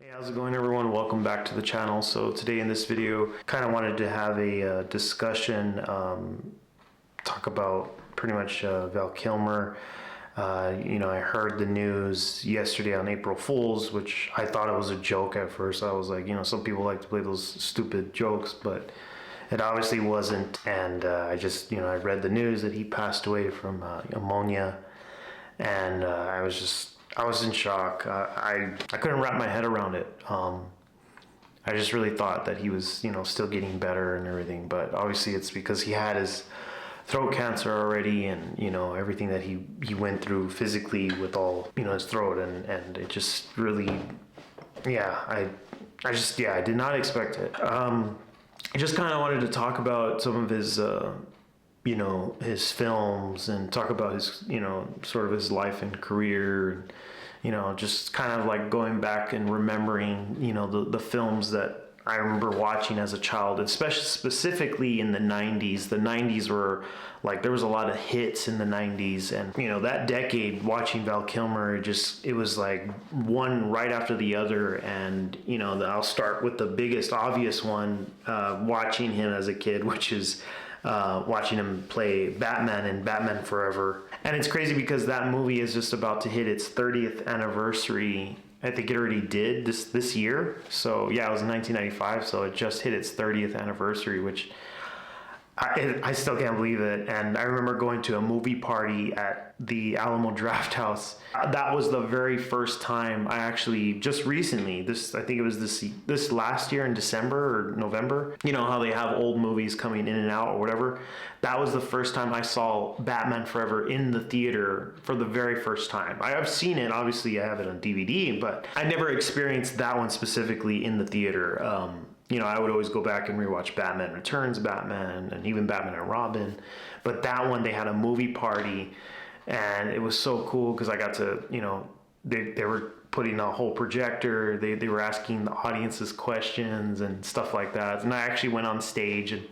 Hey, how's it going everyone? Welcome back to the channel. So today in this video, kind of wanted to have a discussion, talk about pretty much Val Kilmer. I heard the news yesterday on April Fool's, which I thought it was a joke at first. I was like, some people like to play those stupid jokes, but it obviously wasn't. And I just, I read the news that he passed away from pneumonia, and I was in shock. I couldn't wrap my head around it. I just really thought that he was, still getting better and everything. But obviously it's because he had his throat cancer already, and, everything that he went through physically with all, his throat. And it just really, I did not expect it. I just kind of wanted to talk about some of his, his films, and talk about his, sort of his life and career, and, just kind of like going back and remembering, the films that I remember watching as a child, especially specifically in the 90s. The 90s were like, there was a lot of hits in the 90s, and, that decade watching Val Kilmer, it was like one right after the other. And, I'll start with the biggest obvious one, watching him as a kid, which is watching him play Batman in Batman Forever. And it's crazy because that movie is just about to hit its 30th anniversary. I think it already did this year. So yeah, it was in 1995, so it just hit its 30th anniversary, which I still can't believe it. And I remember going to a movie party at the Alamo Draft House. That was the very first time I actually, just recently, I think it was this last year in December or November, how they have old movies coming in and out or whatever. That was the first time I saw Batman Forever in the theater for the very first time. I've seen it, obviously I have it on DVD, but I never experienced that one specifically in the theater. I would always go back and rewatch Batman Returns, Batman, and even Batman and Robin. But that one, they had a movie party, and it was so cool because I got to, they were putting a whole projector. They were asking the audiences questions and stuff like that. And I actually went on stage and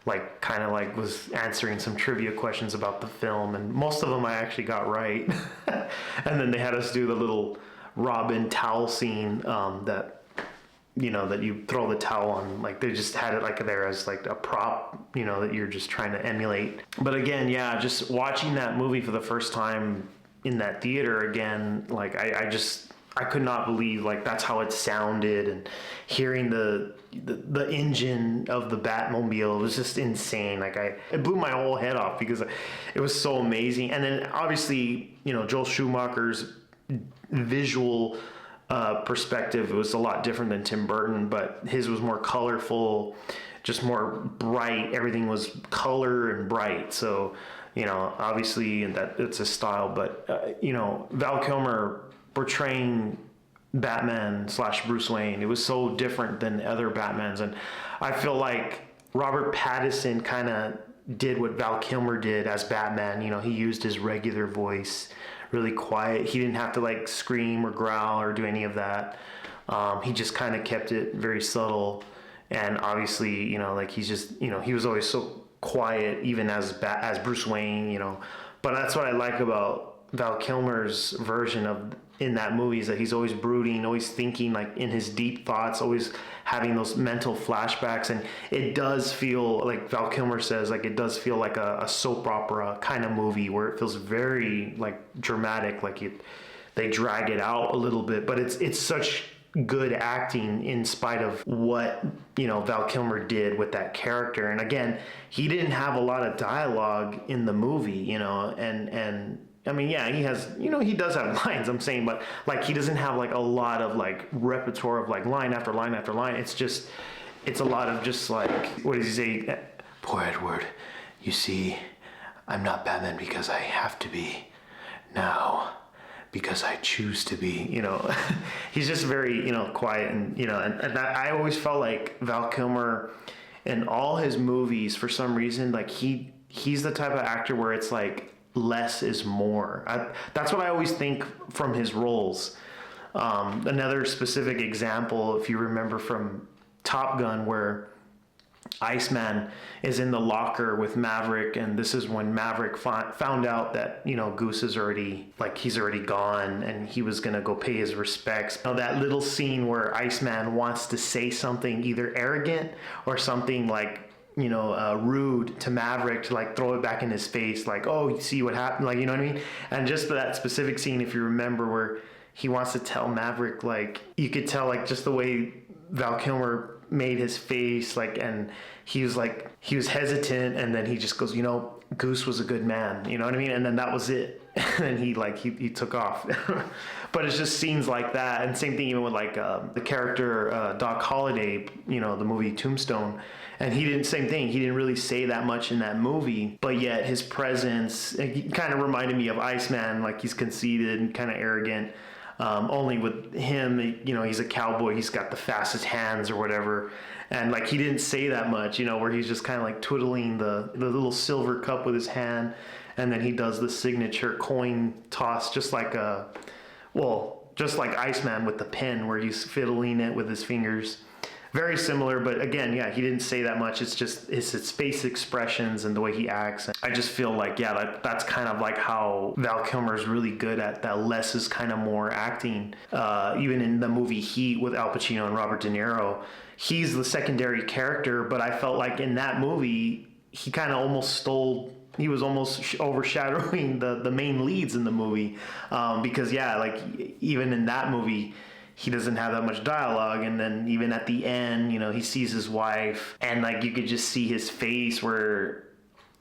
was answering some trivia questions about the film, and most of them I actually got right. And then they had us do the little Robin towel scene, that you throw the towel on. Like, they just had it like there as like a prop, that you're just trying to emulate. But again, yeah, just watching that movie for the first time in that theater again, like I could not believe, like, that's how it sounded, and hearing the engine of the Batmobile was just insane. Like, it blew my whole head off because it was so amazing. And then obviously, Joel Schumacher's visual perspective, it was a lot different than Tim Burton, but his was more colorful, just more bright. Everything was color and bright. So, obviously, and that it's a style, but Val Kilmer portraying Batman / Bruce Wayne, it was so different than the other Batmans. And I feel like Robert Pattinson kind of did what Val Kilmer did as Batman. He used his regular voice, really quiet. He didn't have to like scream or growl or do any of that. He just kind of kept it very subtle. And obviously, he's just, he was always so quiet, even as Bruce Wayne, But that's what I like about Val Kilmer's version of in that movie, is that he's always brooding, always thinking, like, in his deep thoughts, always having those mental flashbacks. And it does feel like, Val Kilmer says, like, it does feel like a soap opera kind of movie, where it feels very like dramatic, like they drag it out a little bit, but it's such good acting in spite of what Val Kilmer did with that character. And again, he didn't have a lot of dialogue in the movie, and I mean, yeah, he has, he does have lines, I'm saying, but like, he doesn't have like a lot of like repertoire of like line after line after line. It's a lot of just like, what does he say? Poor Edward, you see, I'm not Batman because I have to be. Now, because I choose to be, he's just very, quiet, and, and I always felt like Val Kilmer in all his movies, for some reason, like he's the type of actor where it's like, less is more. That's what I always think from his roles. Another specific example, if you remember from Top Gun, where Iceman is in the locker with Maverick, and this is when Maverick found out that, you know, Goose is already, like, he's already gone, and he was gonna go pay his respects. You know, that little scene where Iceman wants to say something either arrogant or something like, you know, rude to Maverick, to like throw it back in his face, like, oh, you see what happened, like, you know what I mean? And just that specific scene, if you remember, where he wants to tell Maverick, like, you could tell, like, just the way Val Kilmer made his face, like, and he was hesitant, and then he just goes, you know, Goose was a good man, you know what I mean? And then that was it. And he took off. But it's just scenes like that. And same thing even with like the character Doc Holliday, you know, the movie Tombstone. And same thing, he didn't really say that much in that movie, but yet his presence, he kind of reminded me of Iceman, like he's conceited and kind of arrogant. Only with him, you know, he's a cowboy, he's got the fastest hands or whatever. And like, he didn't say that much, you know, where he's just kind of like twiddling the little silver cup with his hand. And then he does the signature coin toss, just like Iceman with the pen, where he's fiddling it with his fingers. Very similar, but again, yeah, he didn't say that much. It's just his face expressions and the way he acts. I just feel like, yeah, that's kind of like how Val Kilmer is really good at that. Less is kind of more acting. Even in the movie Heat with Al Pacino and Robert De Niro, he's the secondary character, but I felt like in that movie, he kind of almost he was almost overshadowing the main leads in the movie. Because yeah, like even in that movie, he doesn't have that much dialogue, and then even at the end, you know, he sees his wife, and like you could just see his face where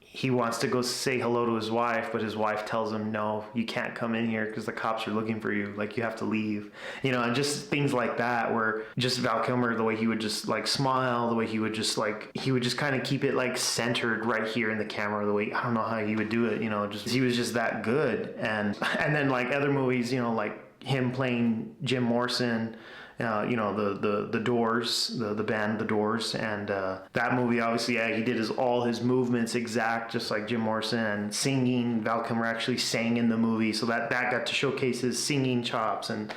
he wants to go say hello to his wife, but his wife tells him, no, you can't come in here because the cops are looking for you, like you have to leave, you know. And just things like that, where just Val Kilmer, the way he would just like smile, the way he would just kind of keep it like centered right here in the camera, the way, I don't know how he would do it, you know, just he was just that good. And then like other movies, you know, like him playing Jim Morrison, you know, the Doors, the band The Doors, and that movie, obviously, yeah, he did all his movements exact, just like Jim Morrison. And singing, Val Kilmer actually sang in the movie, so that got to showcase his singing chops. And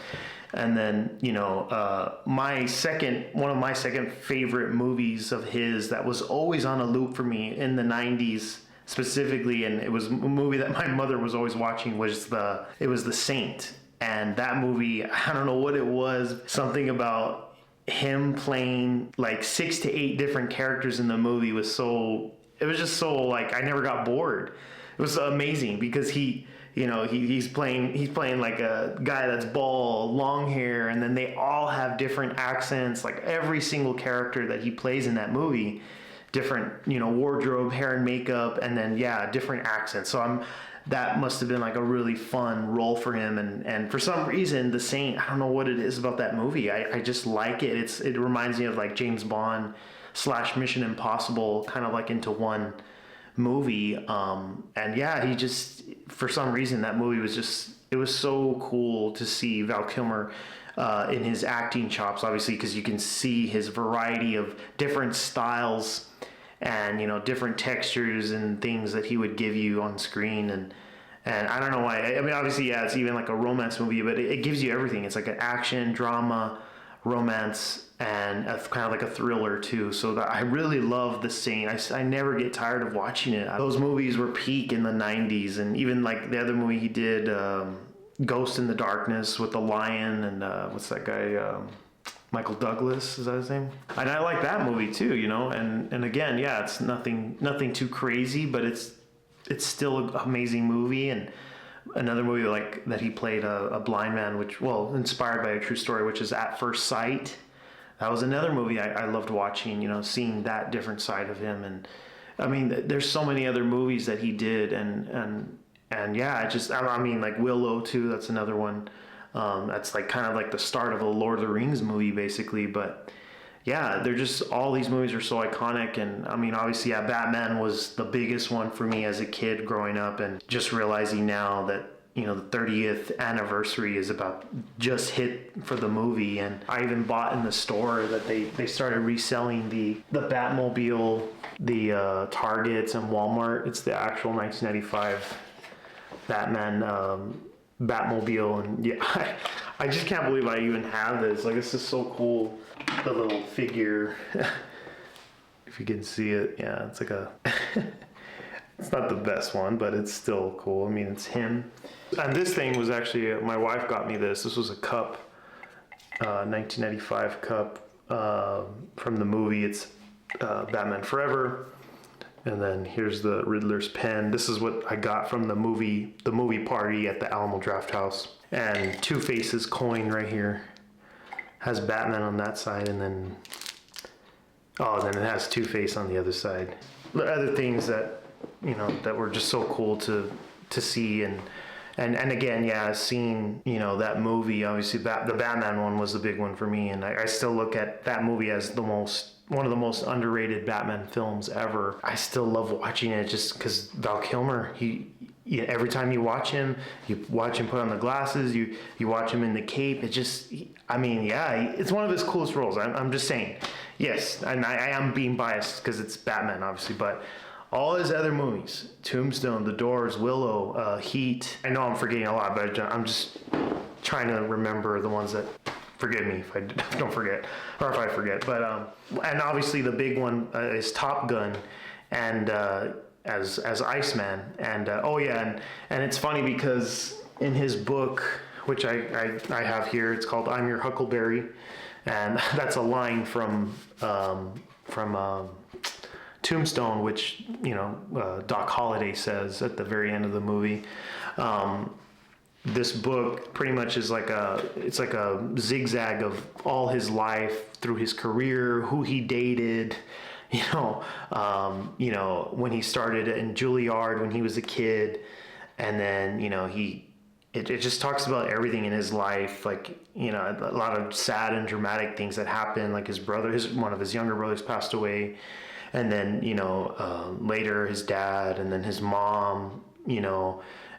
then, you know, one of my second favorite movies of his that was always on a loop for me in the 90s specifically, and it was a movie that my mother was always watching, was The Saint. And that movie, I don't know what it was, something about him playing like 6 to 8 different characters in the movie it was just so like, I never got bored. It was amazing because he's playing like a guy that's bald, long hair, and then they all have different accents, like every single character that he plays in that movie, different, you know, wardrobe, hair and makeup, and then yeah, different accents. So that must have been like a really fun role for him. And for some reason, The Saint, I don't know what it is about that movie. I just like it. It reminds me of like James Bond / Mission Impossible, kind of like into one movie. And yeah, he just, for some reason, that movie it was so cool to see Val Kilmer in his acting chops, obviously, because you can see his variety of different styles and, you know, different textures and things that he would give you on screen. And I don't know why. I mean, obviously, yeah, it's even like a romance movie, but it gives you everything. It's like an action, drama, romance, and kind of like a thriller too. So I really love The Saint. I never get tired of watching it. Those movies were peak in the 90s. And even like the other movie he did, Ghost in the Darkness with the lion, and what's that guy? Michael Douglas, is that his name? And I like that movie too, you know. And again, yeah, it's nothing too crazy, but it's still an amazing movie. And another movie like that he played a blind man, which, well, inspired by a true story, which is At First Sight. That was another movie I loved watching, you know, seeing that different side of him. And I mean, there's so many other movies that he did, and yeah, I mean, like Willow too. That's another one. That's like kind of like the start of a Lord of the Rings movie, basically. But yeah, they're just, all these movies are so iconic. And I mean, obviously, yeah, Batman was the biggest one for me as a kid growing up, and just realizing now that, you know, the 30th anniversary is about just hit for the movie. And I even bought in the store that they started reselling the Batmobile, the Targets and Walmart. It's the actual 1995 Batman Batmobile. And yeah, I just can't believe I even have this. Like, this is so cool. The little figure if you can see it. Yeah, it's like a it's not the best one, but it's still cool. I mean, it's him. And this thing was actually, my wife got me this. This was a cup, 1995 cup from the movie. It's Batman Forever. And then here's the Riddler's pen. This is what I got from the movie party at the Alamo Drafthouse. And Two-Face's coin right here has Batman on that side, and then then it has Two-Face on the other side. The other things that that were just so cool to see, and again, yeah, seeing that movie. Obviously, the Batman one was the big one for me, and I still look at that movie as one of the most underrated Batman films ever. I still love watching it just because Val Kilmer, every time you watch him put on the glasses, you watch him in the cape. It just, it's one of his coolest roles. I'm just saying, yes, and I am being biased because it's Batman, obviously, but all his other movies, Tombstone, The Doors, Willow, Heat. I know I'm forgetting a lot, but I'm just trying to remember the ones that. Forgive me if I don't forget, or if I forget. But and obviously the big one is Top Gun, and as Iceman, and and it's funny because in his book, which I have here, it's called "I'm Your Huckleberry," and that's a line from Tombstone, which Doc Holliday says at the very end of the movie. This book pretty much is like a zigzag of all his life through his career, who he dated, when he started in Juilliard when he was a kid, and then it just talks about everything in his life, like a lot of sad and dramatic things that happened, like one of his younger brothers passed away, and then later his dad, and then his mom,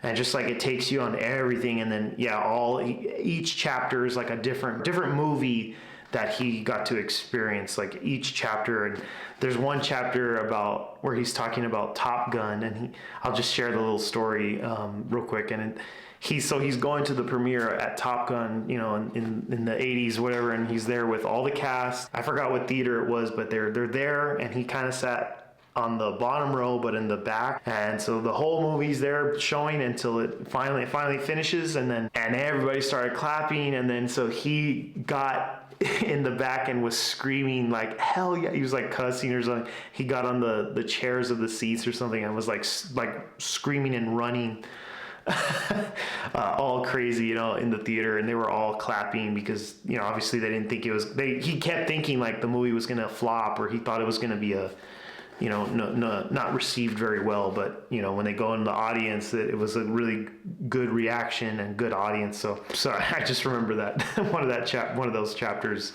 and just like it takes you on everything, and then each chapter is like a different movie that he got to experience, like each chapter. And there's one chapter about where he's talking about Top Gun, and I'll just share the little story real quick. And he's going to the premiere at Top Gun, in the 80s, whatever, and he's there with all the cast. I forgot what theater it was, but they're there, and he kind of sat on the bottom row, but in the back. And so the whole movie's there showing until it finally finishes, and everybody started clapping, and then so he got in the back and was screaming like hell yeah. He was like cussing or something. He got on the chairs of the seats or something and was like screaming and running all crazy, in the theater, and they were all clapping because obviously they didn't think he kept thinking like the movie was gonna flop, or he thought it was gonna be not received very well, but when they go in the audience, it was a really good reaction and good audience. So I just remember that one of those chapters,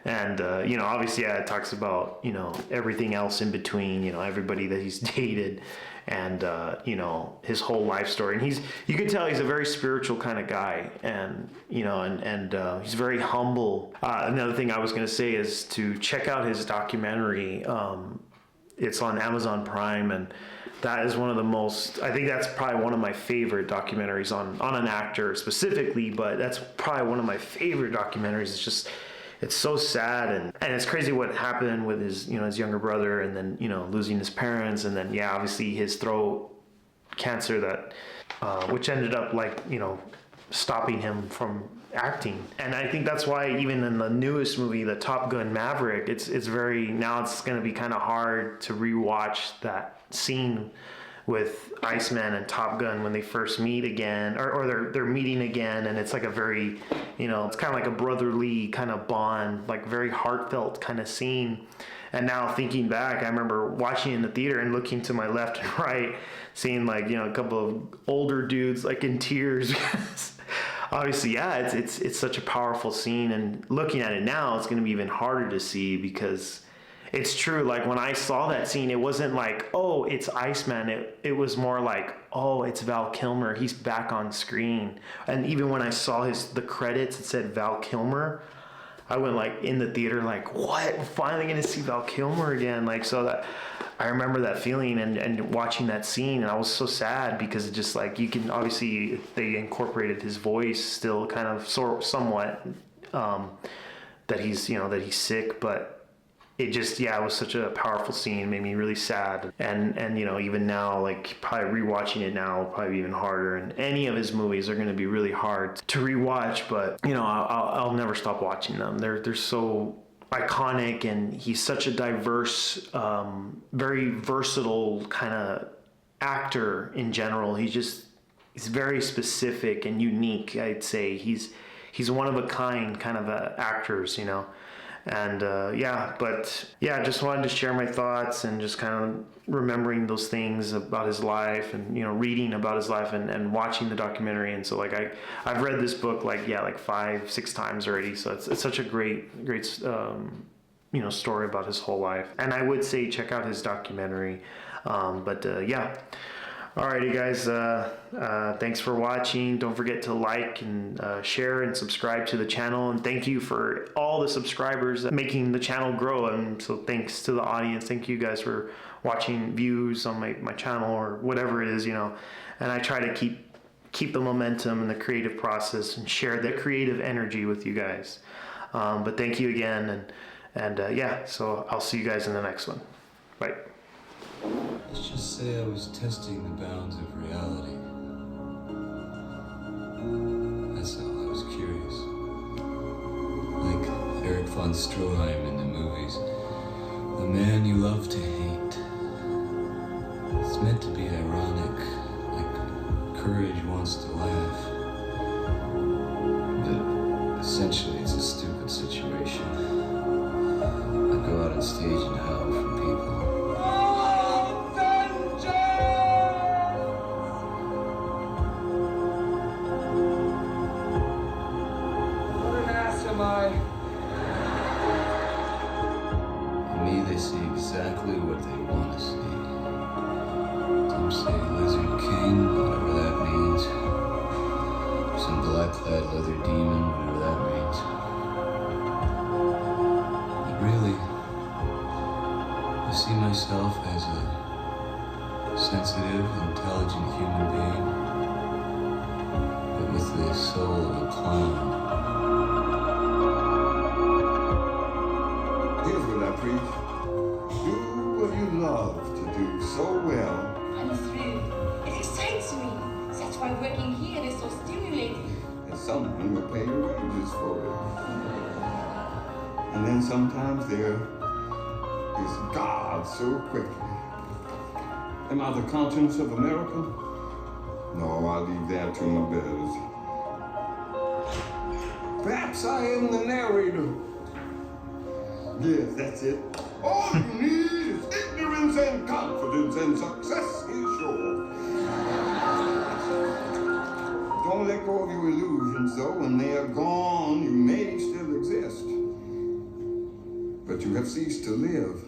and obviously it talks about everything else in between, everybody that he's dated, and his whole life story. And you can tell he's a very spiritual kind of guy, and he's very humble. Another thing I was going to say is to check out his documentary. It's on Amazon Prime, and that is one of the most, I think that's probably one of my favorite documentaries on an actor specifically, but that's probably one of my favorite documentaries. It's so sad, and it's crazy what happened with his younger brother, and then losing his parents, and then obviously his throat cancer that which ended up stopping him from acting. And I think that's why even in the newest movie, the Top Gun Maverick, it's going to be kind of hard to rewatch that scene with Iceman and Top Gun when they first meet again, or they're meeting again, and it's like a very it's kind of like a brotherly kind of bond, like very heartfelt kind of scene. And now thinking back, I remember watching in the theater and looking to my left and right, seeing a couple of older dudes like in tears because obviously, it's such a powerful scene, and looking at it now, it's going to be even harder to see because it's true. Like when I saw that scene, it wasn't like, oh, it's Iceman. It was more like, oh, it's Val Kilmer. He's back on screen. And even when I saw the credits, it said Val Kilmer. I went in the theater what? We're finally going to see Val Kilmer again. So that I remember that feeling and watching that scene, and I was so sad because it just you can obviously they incorporated his voice still kind of somewhat that he's sick, but it just, yeah, it was such a powerful scene. It made me really sad. And you know, even now, like probably rewatching it now will probably be even harder. And any of his movies are going to be really hard to rewatch, but you know, I'll never stop watching them. They're so iconic, and he's such a diverse, very versatile kind of actor in general. He's very specific and unique. I'd say he's one of a kind kind of actors, you know. And yeah, but yeah, I just wanted to share my thoughts and just kind of remembering those things about his life, and you know, reading about his life, and watching the documentary. And so like I've read this book like, yeah, like 5-6 times already. So it's such a great you know, story about his whole life. And I would say check out his documentary. But yeah. Alrighty guys, thanks for watching. Don't forget to like and share and subscribe to the channel, and thank you for all the subscribers making the channel grow. And so thanks to the audience. Thank you guys for watching, views on my channel or whatever it is, you know. And I try to keep the momentum and the creative process and share that creative energy with you guys. But thank you again, and yeah, so I'll see you guys in the next one. Bye. Let's just say I was testing the bounds of reality. That's all. I was curious. Like Eric von Stroheim in the movies. The man you love to hate. It's meant to be ironic, like courage wants to laugh. But essentially it's a stupid situation. I go out on stage and howl from people. They see exactly what they want to see. Some say Lizard King, whatever that means. Some black-clad leather demon, whatever that means. But really, I see myself as a sensitive, intelligent human being, but with the soul of a clown. Here's what I preach. Do what you love to do so well. I'm a thrill. It excites me. That's why working here is so stimulating. And someone will pay your wages for it. And then sometimes there is God so quickly. Am I the conscience of America? No, I'll leave that to my betters. Perhaps I am the narrator. Yes, that's it. All you need is ignorance and confidence, and success is sure. Don't let go of your illusions, though. When they are gone, you may still exist. But you have ceased to live.